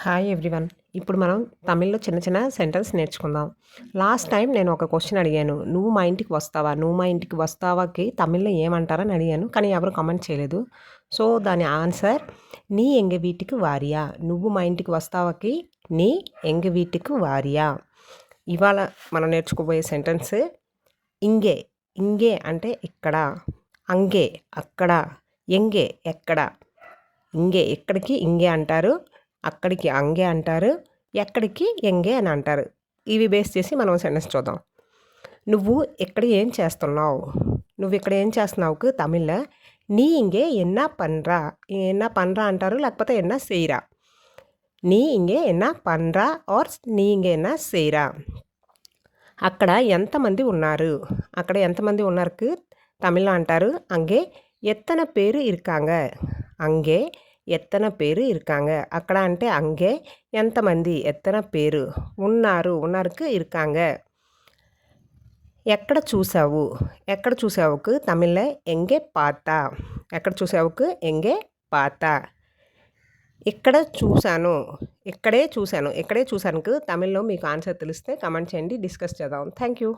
Hi everyone. ఇప్పుడు మనం తమిళ్లో చిన్న చిన్న సెంటెన్స్ నేర్చుకుందాం. లాస్ట్ టైం నేను ఒక క్వశ్చన్ అడిగాను. నువ్వు మా ఇంటికి వస్తావా? నువ్వు మా ఇంటికి వస్తావాకి తమిళ్లో ఏమంటారని అడిగాను. కానీ ఎవరు కామెంట్ చేయలేదు. సో దాని ఆన్సర్ నీ ఎంగ వీటికి వారియా. నువ్వు మా ఇంటికి వస్తావాకి నీ ఎంగ వీటికి వారియా. ఇవాళ మనం నేర్చుకోబోయే సెంటెన్స్ ఇంగే. ఇంగే అంటే ఇక్కడ, అంగే అక్కడ, ఎంగే ఎక్కడ. ఇంగే ఎక్కడికి ఇంగే అంటారు, అక్కడికి అంగే అంటారు, ఎక్కడికి ఎంగే అని అంటారు. ఇవి బేస్ చేసి మనం సెంటెన్స్ చూద్దాం. నువ్వు ఇక్కడ ఏం చేస్తున్నావు? నువ్వు ఇక్కడ ఏం చేస్తున్నావుకు తమిళ్ల నీ ఇంగే ఎన్నా పన్రా. ఎన్నా పన్రా అంటారు, లేకపోతే ఎన్నా సేరా. నీ ఇంగే ఎన్నా పన్రా ఆర్ నీ ఇంగే ఎన్నా సేరా. అక్కడ ఎంతమంది ఉన్నారు? అక్కడ ఎంతమంది ఉన్నారుకు తమిళ్లో అంటారు అంగే ఎత్తన పేరు ఇరుకాంగ. అంగే ఎత్తన పేరు ఇరుకాంగ. అక్కడ అంటే అంగే ఎంతమంది, ఎత్తన పేరు, ఉన్నారు ఉన్నారుకు ఇరుకాంగ. ఎక్కడ చూసావు? ఎక్కడ చూసావుకు తమిళ్లో ఎంగే పాతా. ఎక్కడ చూసావుకు ఎంగే పాతా. ఇక్కడ చూశాను, ఇక్కడే చూశాను, ఇక్కడే చూశానుకు తమిళ్లో మీకు ఆన్సర్ తెలిస్తే కమెంట్ చేయండి, డిస్కస్ చేద్దాం. Thank you.